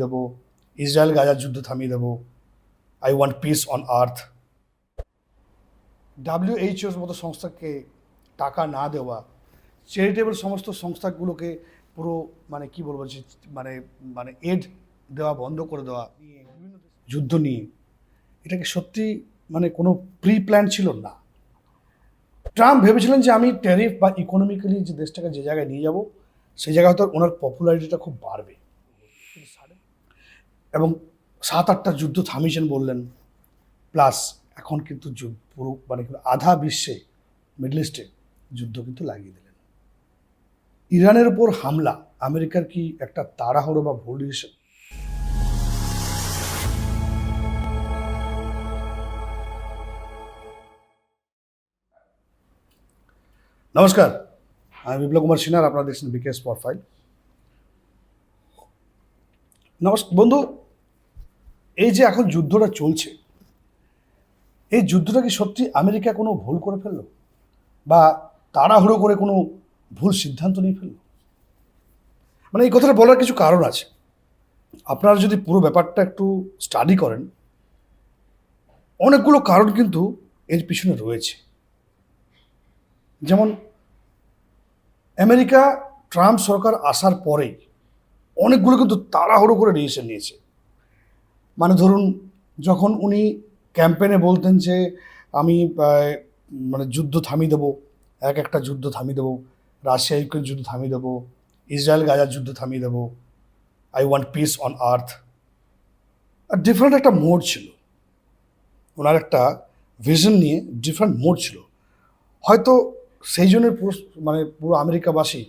দেব, Israel গাজার যুদ্ধ থামিয়ে দেব, I want peace on earth. WHO-র মতো সংস্থাকে টাকা না দেওয়া, চ্যারিটেবল সমস্ত সংস্থাগুলোকে পুরো কি বলবো যে মানে মানে এড দেওয়া বন্ধ করে দেওয়া, যুদ্ধ নিয়ে এটাকে সত্যি কোনো প্রি প্ল্যান ছিল না। ট্রাম্প ভেবেছিলেন যে আমি ট্যারিফ বা ইকোনমিক্যালি যে দেশটাকে যে জায়গায় নিয়ে যাব সেই জায়গায় হয়তো ওনার পপুলারিটিটা খুব বাড়বে, এবং 7-8টা যুদ্ধ থামিয়েছেন বললেন। প্লাস এখন কিন্তু পুরো আধা বিশ্বে, মিডল ইস্টে যুদ্ধ কিন্তু লাগিয়ে দিলেন। ইরানের উপর হামলা আমেরিকার কি একটা তাড়াহুড়ো বা ভুল ডিসিশন? নমস্কার, আমি বিপ্লব কুমার সিনহার, আপনারা দেখছেন বিকে স্পট ফাইল। নমস্কার বন্ধু, এই যে এখন যুদ্ধটা চলছে, এই যুদ্ধটা কি সত্যি আমেরিকা কোনো ভুল করে ফেললো, বা তাড়াহুড়ো করে কোনো ভুল সিদ্ধান্ত নিয়ে ফেললো? এই কথাটা বলার কিছু কারণ আছে। আপনারা যদি পুরো ব্যাপারটা একটু স্টাডি করেন, অনেকগুলো কারণ কিন্তু এর পিছনে রয়েছে। যেমন আমেরিকা ট্রাম্প সরকার আসার পরেই অনেকগুলো কিন্তু তাড়াহুড়ো করে ডিসিশন নিয়েছে। ধরুন, যখন উনি ক্যাম্পেনে বলতেন যে আমি যুদ্ধ থামিয়ে দেবো, একটা যুদ্ধ থামিয়ে দেবো, রাশিয়া ইউক্রেন যুদ্ধ থামিয়ে দেবো, ইসরায়েল গাজার যুদ্ধ থামিয়ে দেবো, I want peace on earth. আর ডিফারেন্ট একটা মোড ছিল, ওনার একটা ভিশন নিয়ে ডিফারেন্ট মোড ছিল। হয়তো সেই জন্য পুরো আমেরিকাবাসী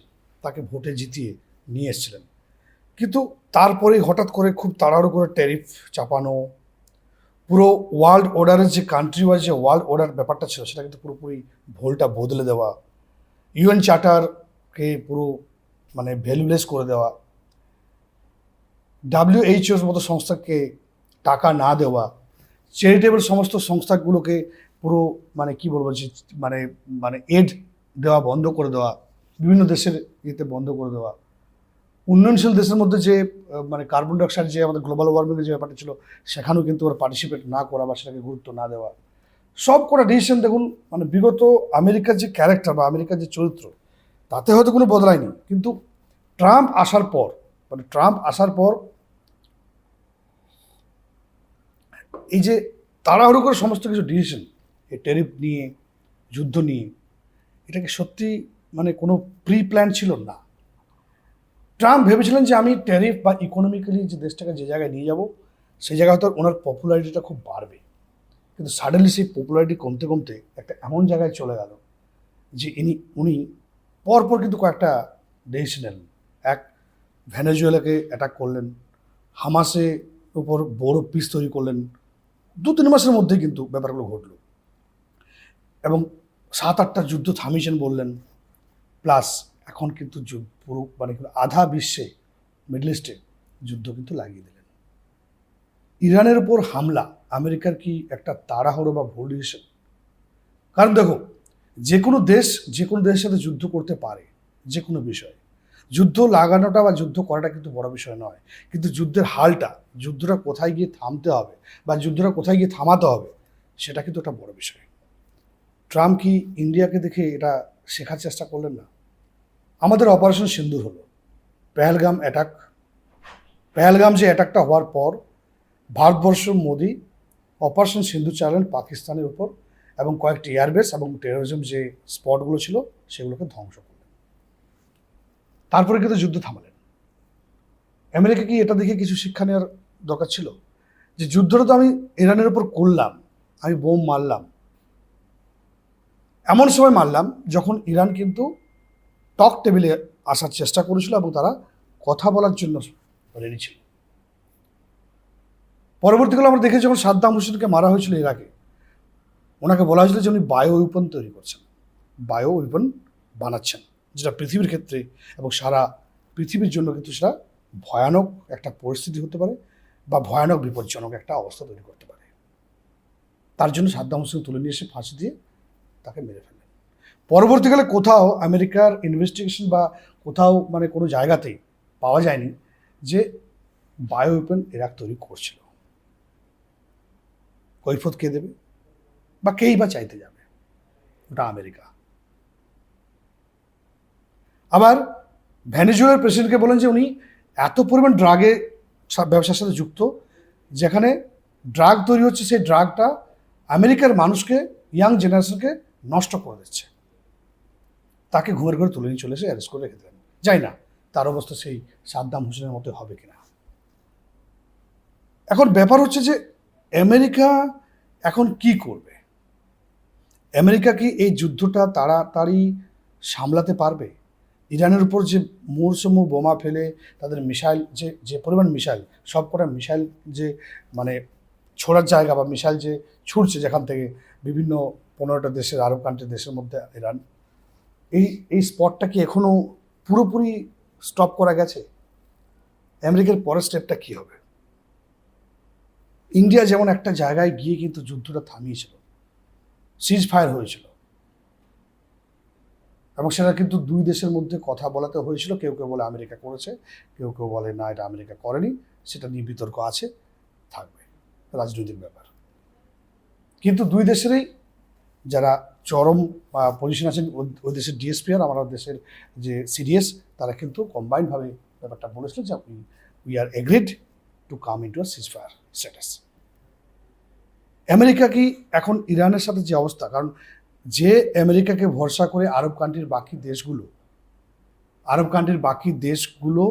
তাকে ভোটে জিতিয়ে নিয়ে এসেছিলেন। কিন্তু তারপরেই হঠাৎ করে খুব তাড়াহুড়ো করে ট্যারিফ চাপানো, পুরো ওয়ার্ল্ড অর্ডারের যে কান্ট্রি ওয়াইজ যে ওয়ার্ল্ড অর্ডার ব্যাপারটা ছিল সেটা কিন্তু পুরোপুরি ভোলটা বদলে দেওয়া, ইউএন চার্টারকে পুরো ভ্যালুলেস করে দেওয়া, WHO-র মতো সংস্থাকে টাকা না দেওয়া, চ্যারিটেবল সমস্ত সংস্থাগুলোকে পুরো কি বলবো যে এড দেওয়া বন্ধ করে দেওয়া, বিভিন্ন দেশের ইয়েতে বন্ধ করে দেওয়া, উন্নয়নশীল দেশের মধ্যে যে কার্বন ডাইঅক্সাইড যে আমাদের গ্লোবাল ওয়ার্মিংয়ের যে ব্যাপারটা ছিল সেখানেও কিন্তু ওরা পার্টিসিপেট না করা বা সেটাকে গুরুত্ব না দেওয়া, সব কটা ডিসিশন দেখুন। বিগত আমেরিকার যে ক্যারেক্টার বা আমেরিকার যে চরিত্র, তাতে হয়তো কোনো বদলায়নি, কিন্তু ট্রাম্প আসার পর এই যে তাড়াহুড়ো করে সমস্ত কিছু ডিসিশন, এই ট্যারিফ নিয়ে, যুদ্ধ নিয়ে, এটাকে সত্যি কোনো প্রি প্ল্যান ছিল না। ট্রাম্প ভেবেছিলেন যে আমি ট্যারিফ বা ইকোনমিক্যালি যে দেশটাকে যে জায়গায় নিয়ে যাব সেই জায়গায় হয়তো ওনার পপুলারিটিটা খুব বাড়বে, কিন্তু সাডেনলি সেই পপুলারিটি কমতে কমতে একটা এমন জায়গায় চলে গেল যে উনি পরপর কিন্তু কয়েকটা ডিসিশন নেন। এক, ভেনেজুয়েলাকে অ্যাটাক করলেন, হামাসে উপর বড় পিস তৈরি করলেন। 2-3 মাসের মধ্যে কিন্তু ব্যাপারগুলো ঘটল, এবং 7-8টা যুদ্ধ থামিয়েছেন বললেন। প্লাস এখন কিন্তু পুরো আধা বিশ্বে, মিডল ইস্টে যুদ্ধ কিন্তু লাগিয়ে দিলেন। ইরানের উপর হামলা আমেরিকার কি একটা তাড়াহুড়ো বা ভুল ডিসিশন? কারণ দেখো, যে কোনো দেশের সাথে যুদ্ধ করতে পারে, যে কোনো বিষয়ে যুদ্ধ লাগানোটা বা যুদ্ধ করাটা কিন্তু বড় বিষয় নয়, কিন্তু যুদ্ধের হালটা, যুদ্ধটা কোথায় গিয়ে থামতে হবে বা যুদ্ধটা কোথায় গিয়ে থামাতে হবে, সেটা কিন্তু একটা বড় বিষয়। ট্রাম্প কি ইন্ডিয়াকে দেখে এটা শেখার চেষ্টা করলেন না? আমাদের অপারেশন সিন্দুর হলো, পেহেলগাম যে অ্যাটাকটা হওয়ার পর ভারতবর্ষ মোদি অপারেশন সিন্দুর চালালেন পাকিস্তানের উপর, এবং কয়েকটি এয়ারবেস এবং টেরোরিজম যে স্পটগুলো ছিল সেগুলোকে ধ্বংস করলেন। তারপরে কিন্তু যুদ্ধ থামালেন। আমেরিকা কি এটা দেখে কিছু শিক্ষা নেওয়ার দরকার ছিল? যে যুদ্ধটা তো আমি ইরানের উপর করলাম, আমি বোম মারলাম, এমন সময় মারলাম যখন ইরান কিন্তু টক টেবিলে আসার চেষ্টা করেছিল এবং তারা কথা বলার জন্য রেডি ছিল। পরবর্তীকালে আমরা দেখেছি যখন সাদ্দাম হোসেনকে মারা হয়েছিল ইরাকে, ওনাকে বলা হয়েছিল যে উনি বায়ো ওয়েপন তৈরি করছেন, বায়ো ওয়েপন বানাচ্ছেন, যেটা পৃথিবীর ক্ষেত্রে এবং সারা পৃথিবীর জন্য কিন্তু সেটা ভয়ানক একটা পরিস্থিতি হতে পারে বা ভয়ানক বিপজ্জনক একটা অবস্থা তৈরি করতে পারে। তার জন্য সাদ্দাম হোসেন তুলে নিয়ে এসে ফাঁসি দিয়ে তাকে মেরে ফেলেন। পরবর্তীকালে কোথাও আমেরিকার ইনভেস্টিগেশন বা কোথাও কোনো জায়গাতেই পাওয়া যায়নি যে বায়ো ওয়েপন ইরাক তৈরি করছিল। কৈফত কে দেবে বা কেই বা চাইতে যাবে? ওটা আমেরিকা। আবার ভেনেজুয়েলার প্রেসিডেন্টকে বলেন যে উনি এত পরিমাণ ড্রাগে ব্যবসার সাথে যুক্ত, যেখানে ড্রাগ তৈরি হচ্ছে, সেই ড্রাগটা আমেরিকার মানুষকে, ইয়াং জেনারেশনকে নষ্ট করে দিচ্ছে। তাকে ঘুমের ঘরে তুলে নিয়ে চলে এসে অ্যারেস্ট করে রেখে দেন। যাই না তার অবস্থা সেই সাদ্দাম হোসেনের মতো হবে কিনা। এখন ব্যাপার হচ্ছে যে আমেরিকা এখন কি করবে? আমেরিকা কি এই যুদ্ধটা তাড়াতাড়ি সামলাতে পারবে? ইরানের উপর যে মুহুর্মুহু বোমা ফেলে তাদের মিসাইল, যে পরিমাণ মিসাইল, সব কটা মিসাইল যে মানে ছোড়ার জায়গা বা মিসাইল যে ছুটছে যেখান থেকে বিভিন্ন 15টা দেশের, আরব কান্ট্রি দেশের মধ্যে ইরান, এই স্পটটা কি এখনো পুরোপুরি স্টপ করা গেছে? আমেরিকার পরের স্টেপটা কি হবে? ইন্ডিয়া যেমন একটা জায়গায় গিয়ে কিন্তু যুদ্ধটা থামিয়েছিল, সিজ ফায়ার হয়েছিল, এবং সেটা কিন্তু দুই দেশের মধ্যে কথা বলাতে হয়েছিল। কেউ কেউ বলে আমেরিকা করেছে, কেউ কেউ বলে না এটা আমেরিকা করেনি। সেটা নিয়ে বিতর্ক আছে, থাকবে, রাজনৈতিক ব্যাপার। কিন্তু দুই দেশেরই যারা চরম পজিশন আছেন, ওই দেশের ডিএসপি আর আমাদের দেশের যে সিডিএস, তারা কিন্তু কম্বাইন্ডভাবে ব্যাপারটা বলেছিল যে we are agreed to come into a ceasefire status. America কি এখন ইরানের সাথে যে অবস্থা, কারণ যে আমেরিকাকে ভরসা করে আরব কান্ট্রির বাকি দেশগুলো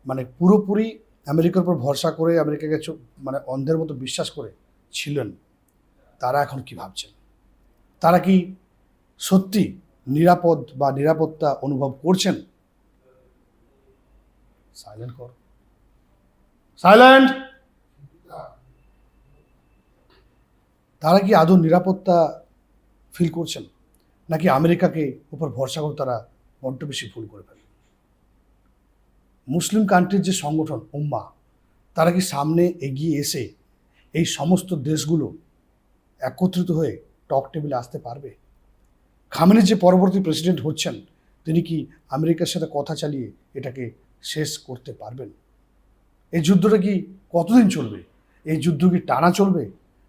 মানে পুরোপুরি আমেরিকার উপর ভরসা করে আমেরিকাকে মানে অন্ধের মতো বিশ্বাস করে ছিলেন, তারা এখন কি ভাবছেন? তারা কি সত্যি নিরাপদ বা নিরাপত্তা অনুভব করছেন? সাইলেন্ট কর, সাইলেন্ট। তারা কি আদৌ নিরাপত্তা ফিল করছেন, নাকি আমেরিকাকে উপর ভরসা করে তারা বড্ড বেশি ভুল করে ফেলে? মুসলিম কান্ট্রির যে সংগঠন উম্মা, তারা কি সামনে এগিয়ে এসে এই সমস্ত দেশগুলো একত্রিত হয়ে টক টেবিলে আসতে পারবে? খামেনি যে পরবর্তী প্রেসিডেন্ট হচ্ছেন, তিনি কি আমেরিকার সাথে কথা চালিয়ে এটাকে শেষ করতে পারবেন? এই যুদ্ধটা কি কতদিন চলবে? এই যুদ্ধ কি টানা চলবে,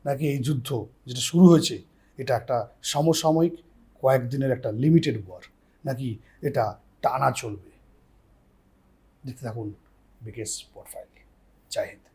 নাকি এই যুদ্ধ যেটা শুরু হয়েছে এটা একটা সমসাময়িক কয়েকদিনের একটা লিমিটেড ওয়ার, নাকি এটা টানা চলবে? দেখতে থাকুন বিকেএস স্পট ফাইল। জয় হিন্দ।